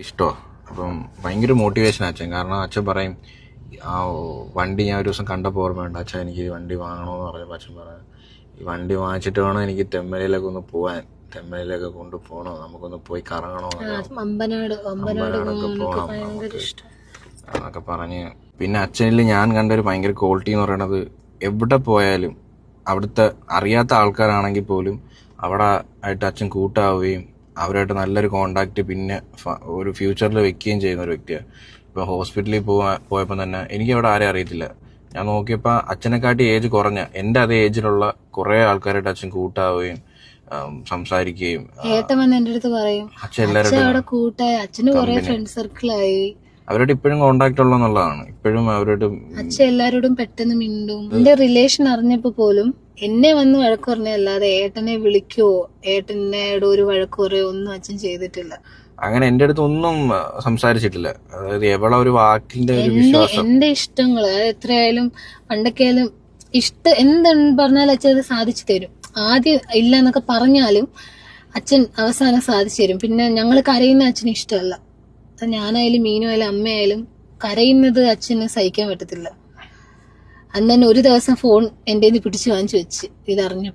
ഇഷ്ടമാണ്. അപ്പം ഭയങ്കര മോട്ടിവേഷൻ അച്ഛൻ. കാരണം അച്ഛൻ പറയും, ആ വണ്ടി ഞാൻ ഒരു ദിവസം കണ്ടപ്പോൾ ഓർമ്മയുണ്ട്, അച്ഛൻ എനിക്ക് വണ്ടി വാങ്ങണമെന്ന് പറഞ്ഞപ്പോൾ അച്ഛൻ പറഞ്ഞു, ഈ വണ്ടി വാങ്ങിച്ചിട്ട് വേണം എനിക്ക് തെമ്മലയിലൊക്കെ ഒന്ന് പോവാൻ, തെമ്മലയിലൊക്കെ കൊണ്ടുപോകണോ, നമുക്കൊന്ന് പോയി കറങ്ങണോ, അമ്പനാടൊക്കെ പോകണം നമുക്ക് എന്നൊക്കെ പറഞ്ഞ്. പിന്നെ അച്ഛനിൽ ഞാൻ കണ്ടൊരു ഭയങ്കര ക്വാളിറ്റി എന്ന് പറയുന്നത്, എവിടെ പോയാലും അവിടുത്തെ അറിയാത്ത ആൾക്കാരാണെങ്കിൽ പോലും അവിടെ ആയിട്ട് അച്ഛൻ കൂട്ടാവുകയും അവരായിട്ട് നല്ലൊരു കോണ്ടാക്ട് പിന്നെ ഒരു ഫ്യൂച്ചറിൽ വെക്കുകയും ചെയ്യുന്ന ഒരു വ്യക്തിയാണ്. ഇപ്പൊ ഹോസ്പിറ്റലിൽ പോയപ്പോൾ തന്നെ എനിക്ക് അവിടെ ആരെയും അറിയത്തില്ല. ഞാൻ നോക്കിയപ്പോൾ അച്ഛനെക്കാട്ടി ഏജ് കുറഞ്ഞ എൻ്റെ അതേ ഏജിലുള്ള കുറെ ആൾക്കാരായിട്ട് അച്ഛൻ കൂട്ടാവുകയും സംസാരിക്കുകയും അച്ഛൻ എല്ലാവരും കൂട്ടായി, അച്ഛന് കുറെ ഫ്രണ്ട് സർക്കിളായി, അവരോട് ഇപ്പോഴും കോണ്ടാക്ട് ഉള്ളതെന്നുള്ളതാണ്. ഇപ്പോഴും അവരോട് അച്ഛൻ എല്ലാരോടും പെട്ടെന്ന് മിണ്ടും. എന്റെ റിലേഷൻ അറിഞ്ഞപ്പോ പോലും എന്നെ വന്ന് വഴക്ക് പറഞ്ഞല്ലാതെ ഏട്ടനെ വിളിക്കോ ഏട്ടനോട് ഒരു വഴക്ക് പറയോ ഒന്നും അച്ഛൻ ചെയ്തിട്ടില്ല. അങ്ങനെ എന്റെ അടുത്ത് ഒന്നും സംസാരിച്ചിട്ടില്ല. അതായത് എവളെ ഒരു വാക്കിന്റെ ഒരു വിശ്വാസം, എന്റെ ഇഷ്ടങ്ങള് എത്രയായാലും പണ്ടൊക്കെയായാലും എന്ത് പറഞ്ഞാലും അച്ഛൻ അത് സാധിച്ചു തരും. ആദ്യം ഇല്ല എന്നൊക്കെ പറഞ്ഞാലും അച്ഛൻ അവസാനം സാധിച്ചു തരും. പിന്നെ ഞങ്ങൾ കരയുന്ന അച്ഛന് ഇഷ്ടമല്ല. ഞാനായാലും മീനുമായാലും അമ്മയായാലും കരയുന്നത് അച്ഛന് സഹിക്കാൻ പറ്റത്തില്ല. അന്ന് തന്നെ ഒരു ദിവസം ഫോൺ എന്റെ പിടിച്ചു വാങ്ങിച്ചു വെച്ച് ഇതറിഞ്ഞു.